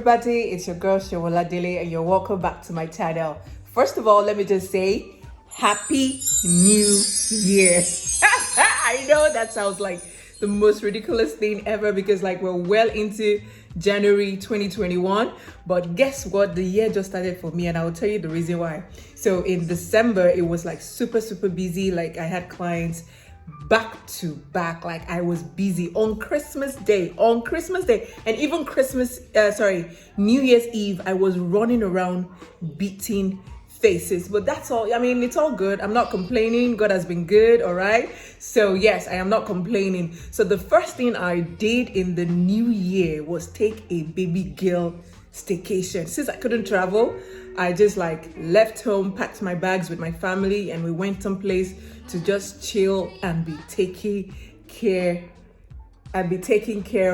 everybody, it's your girl Showola Dele and you're welcome back to my channel. First of all, let me just say Happy New Year. I know that sounds like the most ridiculous thing ever because like we're well into January 2021, but guess what? The year just started for me and I'll tell you the reason why. So in December, it was like super busy. Like I had clients back to back, like I was busy on Christmas Day, and even New Year's Eve, I was running around beating faces. But that's all. I mean, it's all good. I'm not complaining. God has been good. All right. So yes, I am not complaining. So the first thing I did in the new year was take a baby girl staycation. Since I couldn't travel, I just like left home, packed my bags with my family, and we went someplace to just chill and be taken care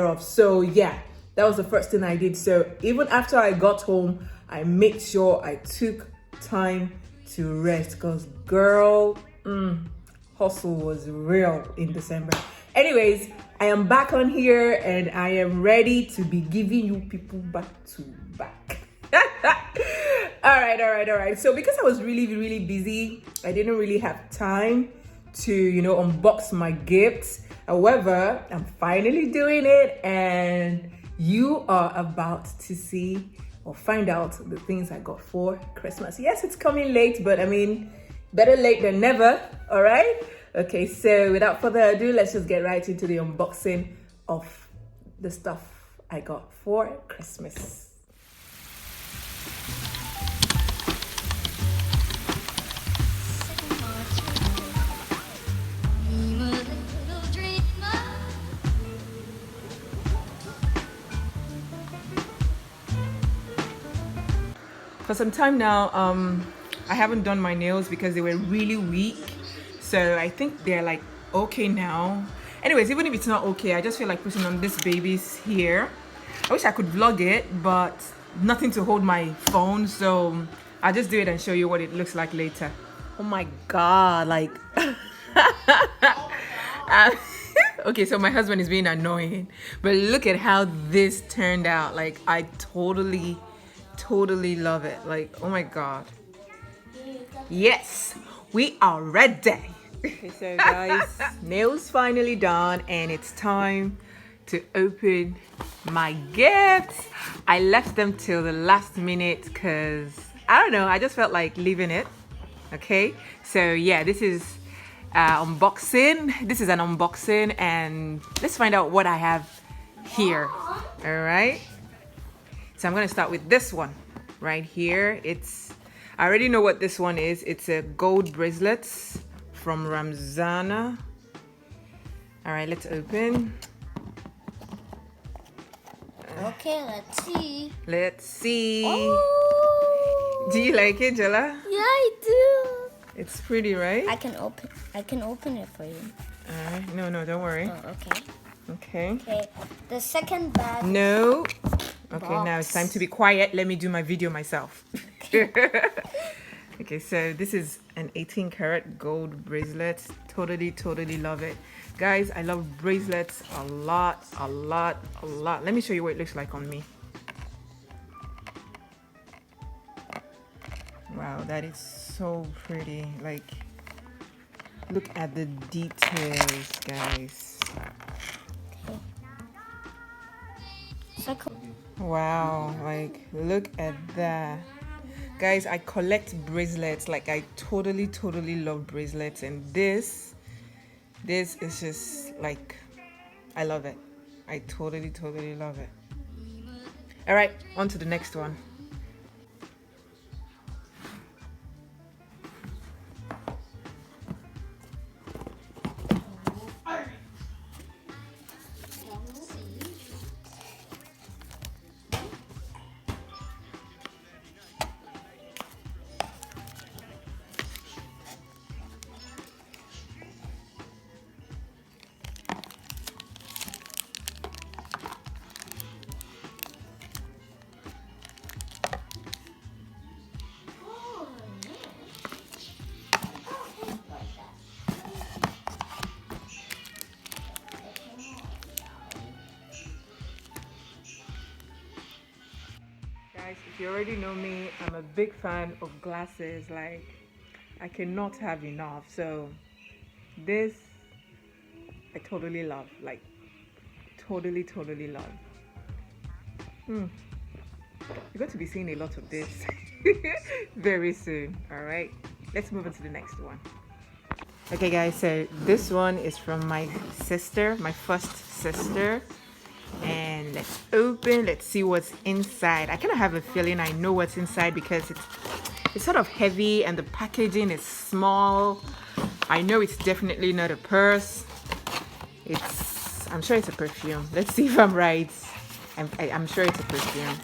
of. So yeah, that was the first thing I did. So even after I got home, I made sure I took time to rest because girl, hustle was real in December. Anyways, I am back on here and I am ready to be giving you people back to back. All right. So because I was really busy, I didn't really have time to, unbox my gifts. However, I'm finally doing it and you are about to see or find out the things I got for Christmas. Yes, it's coming late, but I mean, better late than never, all right? Okay, so without further ado, let's just get right into the unboxing of the stuff I got for Christmas. For some time now, I haven't done my nails because they were really weak. So I think they're like okay now. Anyways, even if it's not okay, I just feel like putting on this baby's hair. I wish I could vlog it, but nothing to hold my phone. So I'll just do it and show you what it looks like later. Oh my God, like... Okay, so my husband is being annoying. But look at how this turned out. Like, I totally love it. Like, oh my God. Yes, we are ready. Okay, so guys, nails finally done and it's time to open my gifts. I left them till the last minute because I don't know, I just felt like leaving it. Okay, so yeah, this is unboxing. This is an unboxing and let's find out what I have here. All right, so I'm gonna start with this one right here. I already know what this one is. It's a gold bracelet from Ramzana. All right, let's open. Okay, let's see. Let's see. Oh. Do you like it, Jella? Yeah, I do. It's pretty, right? I can open it for you. No, don't worry. Oh, okay. Okay. The second bag. No. Okay, Box. now it's time to be quiet. Let me do my video myself. Okay, so this is an 18 karat gold bracelet. Totally love it. Guys, I love bracelets a lot. Let me show you what it looks like on me. Wow, that is so pretty. Like, look at the details, guys. Wow, like look at that. Guys, I collect bracelets. Like I totally love bracelets, and this is just like, I love it. I totally love it. All right, on to the next one. you already know me, I'm a big fan of glasses. Like, I cannot have enough. So this I totally love. Like, totally love. You're going to be seeing a lot of this very soon. All right, let's move on to the next one. Okay guys, so this one is from my sister, my first sister. And let's open, let's see what's inside. I kind of have a feeling I know what's inside because it's sort of heavy and the packaging is small. I know it's definitely not a purse. I'm sure it's a perfume. Let's see if I'm right. I'm sure it's a perfume.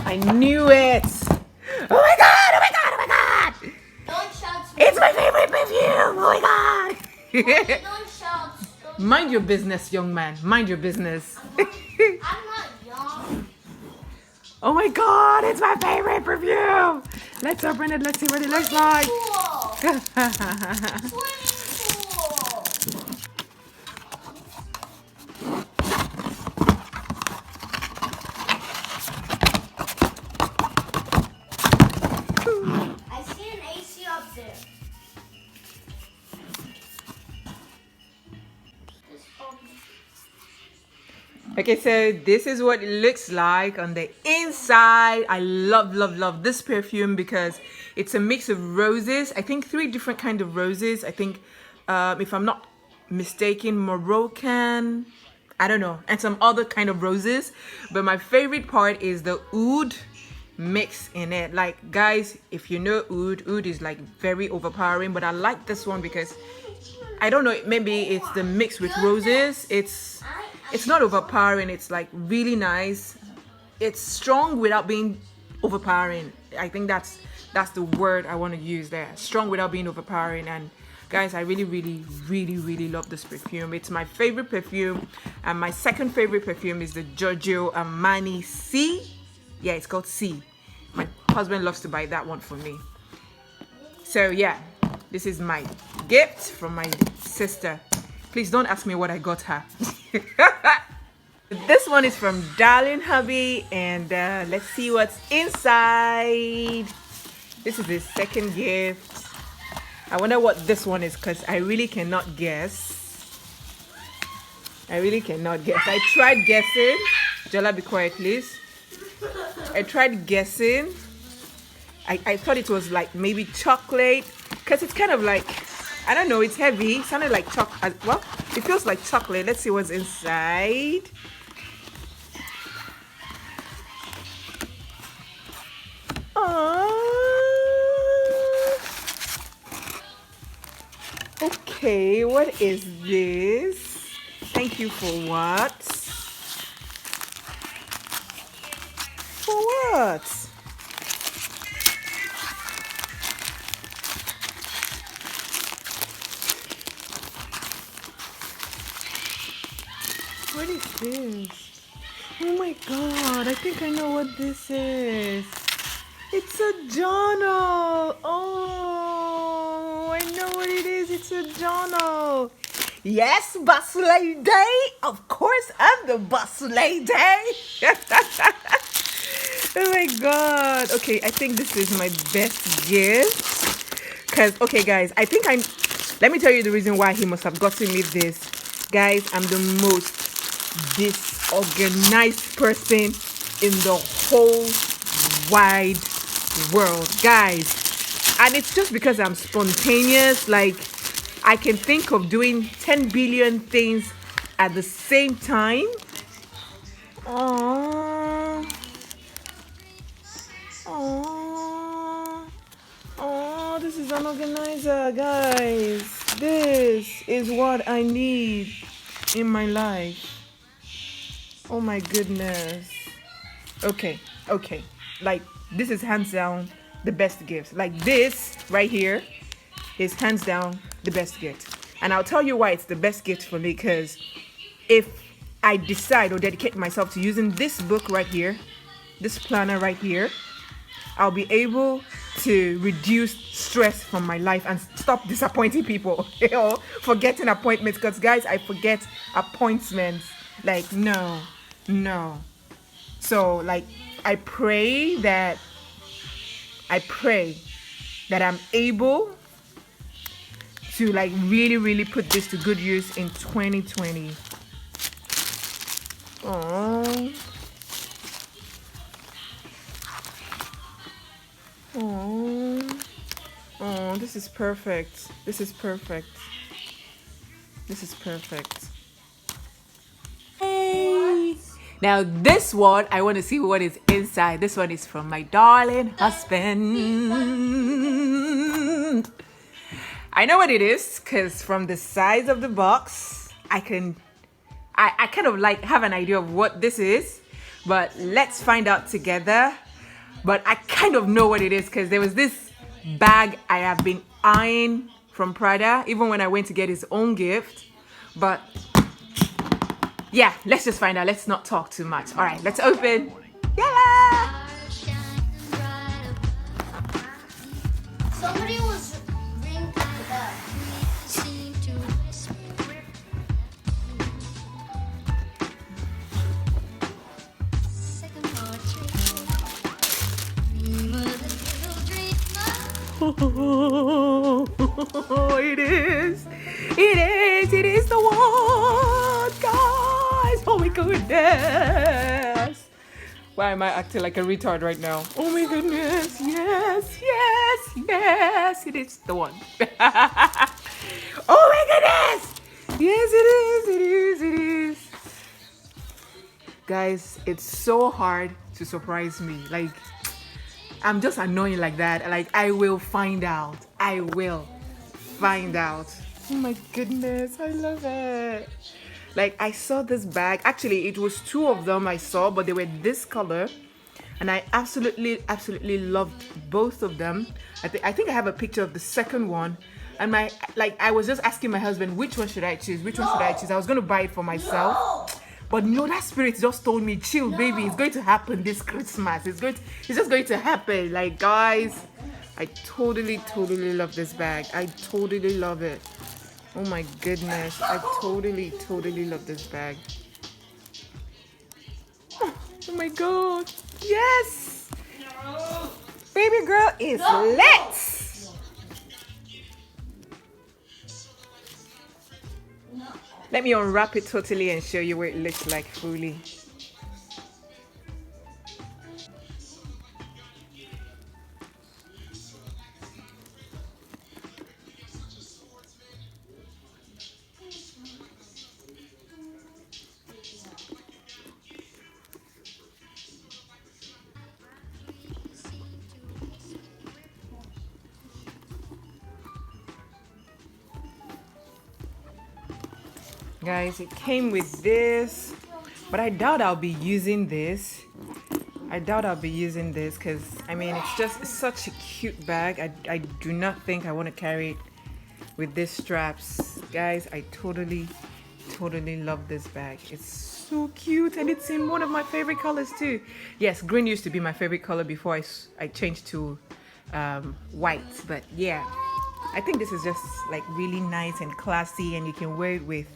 I knew it! Oh my god! Oh my god! Oh my god! Don't shout. It's my favorite perfume! Oh my god! Don't shout. Mind your business, young man. Mind your business. I'm not young. Oh my god! It's my favorite perfume! Let's open it. Let's see what it looks like. Cool. Cool. I see an AC up there. Okay, so this is what it looks like on the inside. I love this perfume because it's a mix of roses. I think 3 different kind of roses. I think, if I'm not mistaken, Moroccan, I don't know, and some other kind of roses. But my favorite part is the oud mix in it. Like, guys, if you know oud is like very overpowering, but I like this one because I don't know, maybe it's the mix with roses. It's not overpowering. It's like really nice. It's strong without being overpowering. I think that's the word I want to use there. Strong without being overpowering. And guys, I really love this perfume. It's my favorite perfume. And my second favorite perfume is the Giorgio Armani C. Yeah, it's called C. My husband loves to buy that one for me. So yeah, this is my gift from my sister. Please don't ask me what I got her. This one is from Darling Hubby, and let's see what's inside. This is the second gift. I wonder what this one is because I really cannot guess. I tried guessing. Jola, be quiet, please. I tried guessing. I thought it was like maybe chocolate because it's kind of like, I don't know, it's heavy. It sounded like chocolate. Well, it feels like chocolate. Let's see what's inside. Okay, what is this? Thank you for what? For what? What is this? Oh my god, I think I know what this is. It's a journal. Oh, I know what it is. It's a journal. Yes, boss lady. Of course, I'm the boss lady. Oh my god. Okay, I think this is my best gift. Because, okay, guys, let me tell you the reason why he must have gotten me this. Guys, I'm the most disorganized person in the whole wide world, guys. And it's just because I'm spontaneous. Like, I can think of doing 10 billion things at the same time. Oh, this is an organizer, guys. This is what I need in my life. Oh my goodness. Okay. Like, this is hands down the best gift. Like, this right here is hands down the best gift. And I'll tell you why it's the best gift for me, because if I decide or dedicate myself to using this book right here, this planner right here, I'll be able to reduce stress from my life and stop disappointing people, you know, forgetting appointments. Because guys, I forget appointments. Like, no. So like, I pray that I'm able to like really put this to good use in 2020. Oh, this is perfect. Hey. Now this one, I want to see what is inside. This one is from my darling husband. I know what it is because from the size of the box, I kind of like have an idea of what this is, but let's find out together. But I kind of know what it is because there was this bag I have been eyeing from Prada, even when I went to get his own gift. But yeah, let's just find out. Let's not talk too much. All right, let's open. Yeah. Somebody was ringing the bell. It is the one, guys. Oh my goodness. Why am I acting like a retard right now? Oh my goodness. Yes, it is the one. Oh my goodness. Yes, it is. Guys, it's so hard to surprise me. Like, I'm just annoying like that. Like, I will find out. Oh my goodness, I love it. Like, I saw this bag. Actually, it was two of them I saw, but they were this color. And I absolutely loved both of them. I think I have a picture of the second one. And I was just asking my husband, which one should I choose? I was going to buy it for myself. But no, that spirit just told me, chill, baby. It's going to happen this Christmas. It's just going to happen. Like, guys, I totally love this bag. I totally love it. Oh my goodness. I totally love this bag. Oh my God. Yes. Baby girl is lit. Let me unwrap it totally and show you what it looks like fully. Guys, it came with this, but I doubt I'll be using this. Because I mean, it's such a cute bag. I do not think I want to carry it with these straps. Guys, I totally love this bag. It's so cute, and it's in one of my favorite colors too. Yes, green used to be my favorite color before I changed to white, but yeah, I think this is just like really nice and classy, and you can wear it with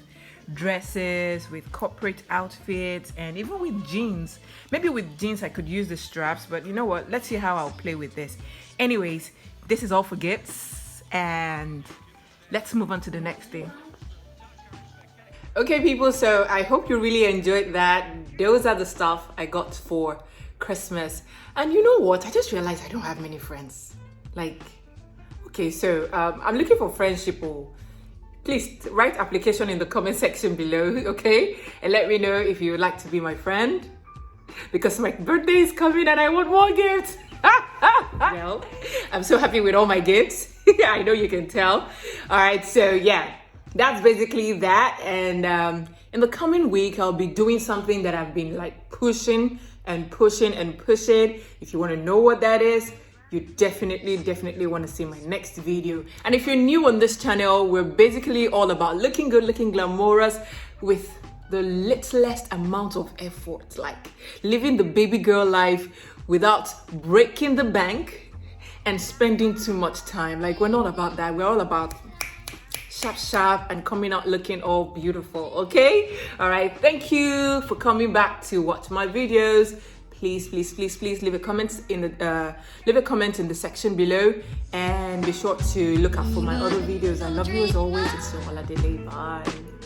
dresses, with corporate outfits, and even with jeans. Maybe with jeans I could use the straps, but you know what, let's see how I'll play with this. Anyways, this is all for gifts, and let's move on to the next thing. Okay people, so I hope you really enjoyed that. Those are the stuff I got for Christmas. And you know what, I just realized I don't have many friends. Like, okay, so I'm looking for friendship. Please write application in the comment section below, okay? And let me know if you would like to be my friend, because my birthday is coming and I want more gifts. Well, I'm so happy with all my gifts. I know you can tell. All right, so yeah, that's basically that. And in the coming week, I'll be doing something that I've been like pushing. If you want to know what that is, you definitely want to see my next video. And if you're new on this channel, we're basically all about looking good, looking glamorous with the littlest amount of effort, like living the baby girl life without breaking the bank and spending too much time. Like, we're not about that. We're all about sharp and coming out looking all beautiful. Okay, all right, thank you for coming back to watch my videos. Please leave a comment in the section below, and be sure to look out for my other videos. I love you as always. It's your Oladele. Bye.